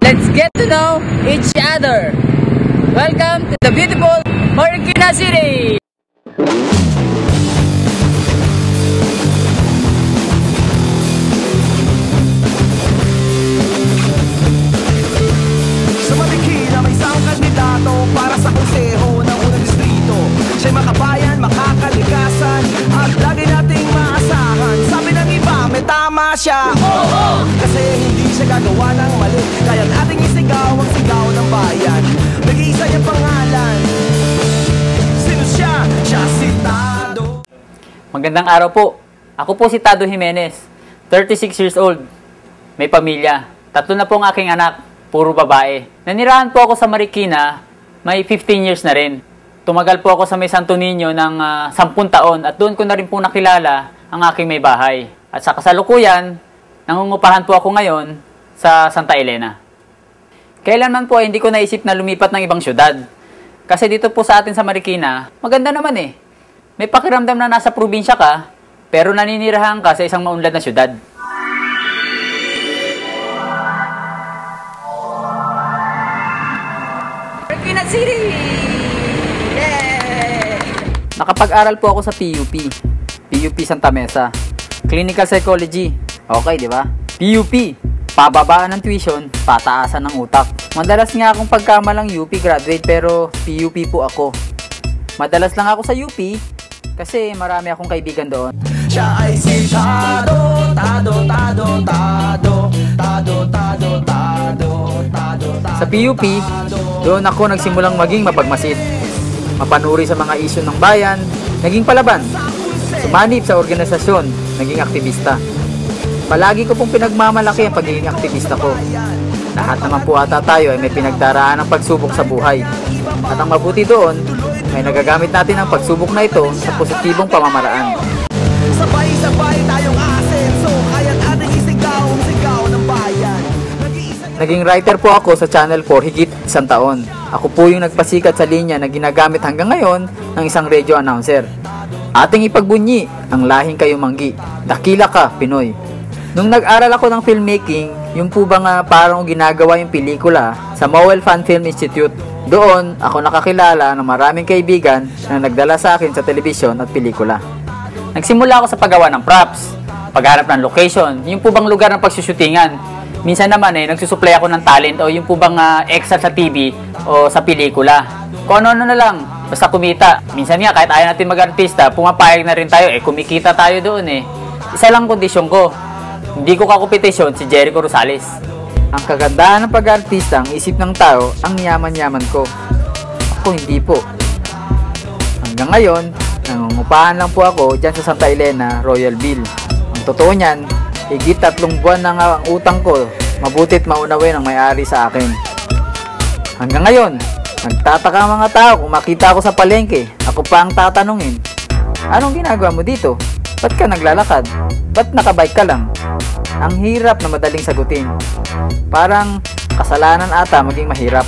Let's get to know each other. Welcome to the beautiful Marikina City. Sa Marikina may isang kandidato para sa konseho ng unang distrito. Siya'y makabayan, makakalikasan at lagi nating maasahan. Sabi ng iba, may tama siya, oo, kasi hindi siya gagawa ng mali. Kaya't ating isigaw ang sigaw ng bayan. Nag-iisa niyang pangalan. Sino siya? Siya si Tado. Magandang araw po. Ako po si Tado Jimenez, 36 years old. May pamilya. 3 na po ang aking anak, puro babae. Nanirahan po ako sa Marikina, may 15 years na rin. Tumagal po ako sa may Santo Niño ng 10 taon at doon ko na rin po nakilala ang aking may bahay. At sa kasalukuyan, nangungupahan po ako ngayon sa Santa Elena. Kailanman po hindi ko naisip na lumipat ng ibang syudad. Kasi dito po sa atin sa Marikina, maganda naman eh. May pakiramdam na nasa probinsya ka, pero naninirahan ka sa isang maunlad na syudad. Marikina City! Yay! Nakapag-aral po ako sa PUP Santa Mesa. Clinical Psychology. Okay, di ba? PUP. Pababaan ng tuition, pataasan ng utak. Madalas nga akong pagkamalang UP graduate pero PUP po ako. Madalas lang ako sa UP kasi marami akong kaibigan doon. Siya ay si Tado, Tado, Tado, Tado, Tado, Tado, Tado, Tado. Sa PUP, doon ako nagsimulang maging mapagmasid. Mapanuri sa mga isyu ng bayan, naging palaban. Sumanib sa organisasyon, naging aktivista. Palagi ko pong pinagmamalaki ang pagiging aktivista ko. Lahat naman po ata tayo ay may pinagdaraan ng pagsubok sa buhay. At ang mabuti doon, ay nagagamit natin ang pagsubok na ito sa positibong pamamaraan. Sabay-sabay tayong asenso, kaya't ating isigaw ang sigaw ng bayan. Naging writer po ako sa Channel 4 higit 1 taon. Ako po yung nagpasikat sa linya na ginagamit hanggang ngayon ng isang radio announcer. Ating ipagbunyi ang lahing kayo manggi. Dakila ka, Pinoy. Nung nag-aral ako ng filmmaking, yung po ba nga parang ginagawa yung pelikula sa Mowel Fan Film Institute. Doon, ako nakakilala ng maraming kaibigan na nagdala sa akin sa telebisyon at pelikula. Nagsimula ako sa paggawa ng props, pagharap ng location, yung po bang lugar ng pagsushootingan. Minsan naman nagsusupply ako ng talent o yung po bang extra sa TV o sa pelikula. Kung ano na lang, basta kumita. Minsan nga, kahit ayaw natin mag-artista, pumapayag na rin tayo, kumikita tayo doon Isa lang kondisyon ko, hindi ko kakompetisyon si Jericho Rosales. Ang kagandahan ng pag-artista, ang isip ng tao, ang yaman-yaman ko. Ako hindi po. Hanggang ngayon, nangungupahan lang po ako dyan sa Santa Elena, Royal Bill. Ang totoo niyan, higit 3 buwan na nga ang utang ko, mabutit maunawin ang may-ari sa akin. Hanggang ngayon, nagtataka ang mga tao kung makita ako sa palengke, ako pa ang tatanungin, anong ginagawa mo dito? Ba't ka naglalakad? Ba't nakabike ka lang? Ang hirap na madaling sagutin. Parang kasalanan ata maging mahirap.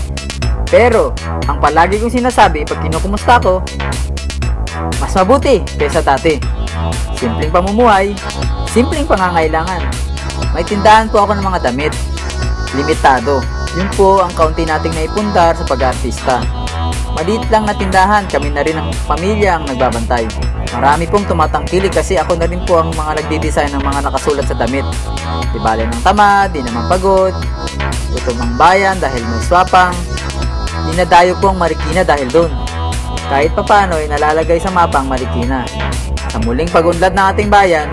Pero, ang palagi kong sinasabi pag kinukumusta ko, mas mabuti kaysa dati. Simpleng pamumuhay, simpleng pangangailangan. May tindahan po ako ng mga damit. Limitado. Yun po ang kaunti nating naipundar sa pag-artista. Maliit lang na tindahan, kami na rin ang pamilya ang nagbabantay. Marami pong tumatangkilik kasi ako na rin po ang mga nagdi-design ng mga nakasulat sa damit. Di bale ng tamad, di naman pagod, gutom ang bayan dahil may swapang, dinadayo po ang Marikina dahil doon. Kahit papano ay nalalagay sa mapa ang Marikina. Sa muling pagunlad ng ating bayan,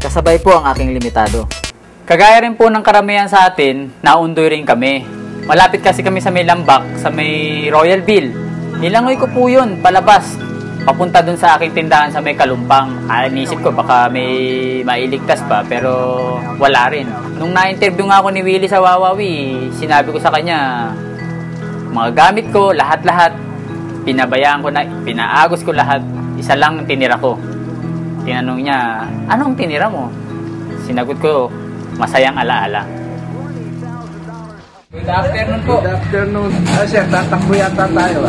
kasabay po ang aking limitado. Kagaya rin po ng karamihan sa atin, naundoy rin kami. Malapit kasi kami sa may Lambak, sa may Royal Bill. Nilangoy ko po yun, palabas. Papunta dun sa aking tindahan sa may Kalumpang. Inisip ko baka may mailigtas pa, pero wala rin. Nung na-interview nga ako ni Willie sa Wawawi, sinabi ko sa kanya, mga gamit ko, lahat-lahat, pinabayaan ko na, pinaagos ko lahat. Isa lang ang tinira ko. Tinanong niya, anong tinira mo? Sinagot ko, masayang alaala. Good afternoon po. Good afternoon. Sir, tatakbo yata tayo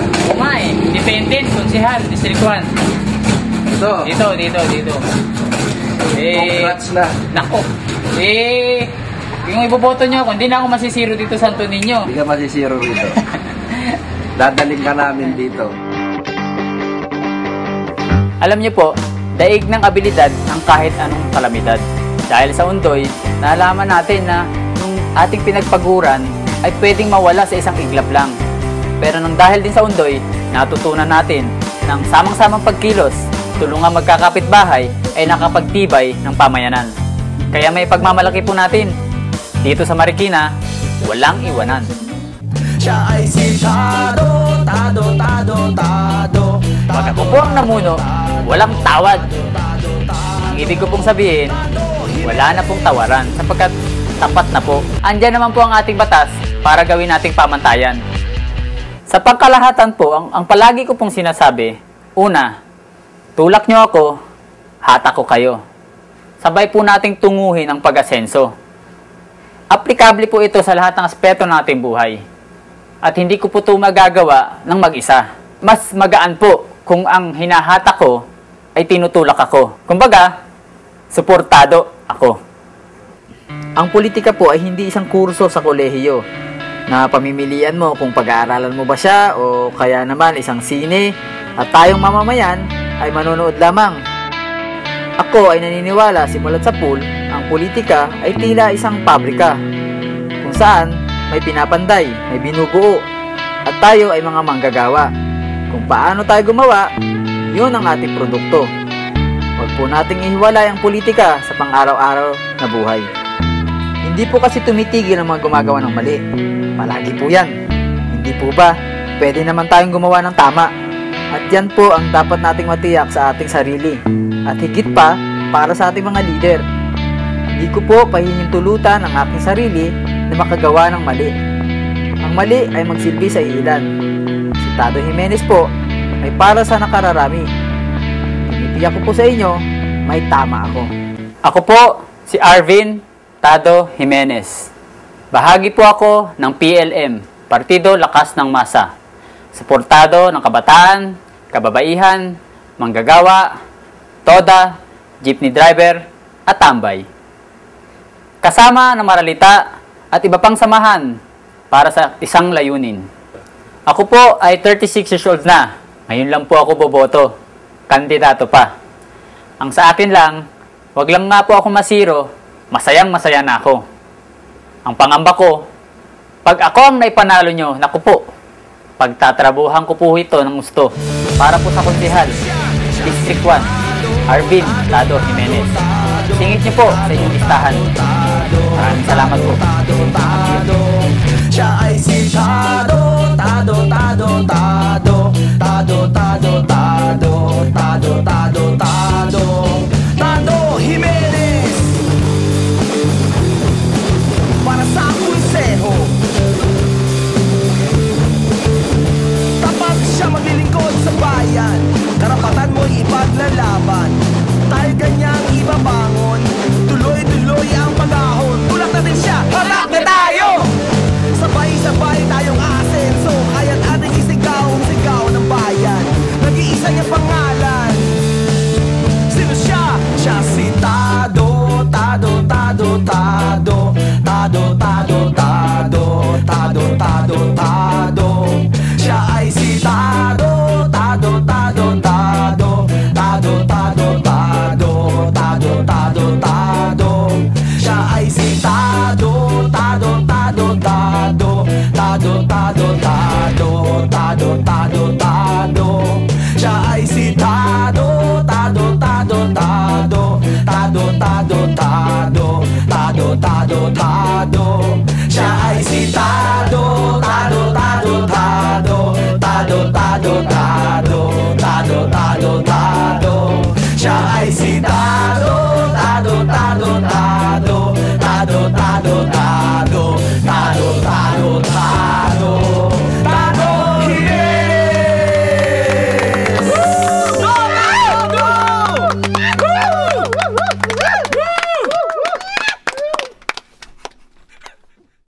Independent, Konsehal, District 1. Dito. Congrats na. Nako. Yung iboboto nyo ako, hindi na ako masisiro dito sa Santo Niño. Hindi ka masisiro rito. Dadaling ka namin dito. Alam niyo po, daig ng abilidad ang kahit anong kalamidad. Dahil sa Undoy, nalaman natin na yung ating pinagpaguran ay pwedeng mawala sa isang iglap lang. Pero nang dahil din sa Undoy, natutunan natin ng samang-samang pagkilos, tulungan magkakapitbahay ay nakapagtibay ng pamayanan. Kaya may pagmamalaki po natin. Dito sa Marikina, walang iwanan. Siya ay si Tado, Tado, Tado, Tado. Pag ako po ang namuno, walang tawad. Ang ibig ko pong sabihin, wala na pong tawaran sapagkat tapat na po. Andyan naman po ang ating batas para gawin nating pamantayan. Sa pangkalahatan po, ang palagi ko pong sinasabi, una, tulak nyo ako, hatak ko kayo. Sabay po nating tunguhin ang pag-asenso. Aplikable po ito sa lahat ng aspeto ng ating buhay. At hindi ko po ito magagawa ng mag-isa. Mas magaan po kung ang hinahatak ko ay tinutulak ako. Kumbaga, suportado ako. Ang politika po ay hindi isang kurso sa kolehiyo na pamimilian mo kung pag-aaralan mo ba siya o kaya naman isang sine at tayong mamamayan ay manonood lamang. Ako ay naniniwala simulat sa pool, ang politika ay tila isang pabrika kung saan may pinapanday, may binubuo at tayo ay mga manggagawa. Kung paano tayo gumawa, yun ang ating produkto. Huwag po nating ihiwalay ang politika sa pang-araw-araw na buhay. Hindi po kasi tumitigil ang mga gumagawa ng mali. Palagi po yan. Hindi po ba, pwede naman tayong gumawa ng tama. At yan po ang dapat nating matiyak sa ating sarili. At higit pa, para sa ating mga leader. Hindi ko po pahihintulutan ang aking sarili na makagawa ng mali. Ang mali ay magsilbi sa ilan. Si Tado Jimenez po ay para sa nakararami. Tinitiyak ko po sa inyo, may tama ako. Ako po si Arvin Tado Jimenez. Bahagi po ako ng PLM, Partido Lakas ng Masa. Suportado ng kabataan, kababaihan, manggagawa, toda, jeepney driver, at tambay. Kasama ng maralita at iba pang samahan para sa isang layunin. Ako po ay 36 years old na. Ngayon lang po ako boboto. Kandidato pa. Ang sa akin lang, wag lang nga po ako masiro, masayang masaya na ako. Ang pangamba ko, pag ako ang naipanalo nyo, naku po, pagtatrabuhan ko po ito ng gusto para po sa konsehal, District 1, Arvin Tado Jimenez. Singit niyo po sa inyong listahan. Maraming salamat po. Siya ay si Tado, Tado, Tado, Tado, Tado, Tado, Tado, Tado, Tado, Tado, Tado Jimenez. Para sa konseho, tapat siya maglilingkod sa bayan. Karapatan mo'y ipaglalaban. Dahil kanyang ibabangon, tuloy-tuloy ang pag-ahon. Tulak natin siya, hatak na tayo! Sabay-sabay tayong asenso, kaya't ating isigaw ng bayan. Nag-iisa niyang pangalan. Sino siya? Siya si Tado, Tado, Tado, Tado, Tado, Tado, Tado, Tado, Tado, Tado. Siya ay si Tado, Tado, Tado, Tado, Tado, Tado, Tado, Tado, Tado, Tado. Siya ay si Tado, Tado, Tado, Tado, Tado, Tado, Tado, Tado, Tado,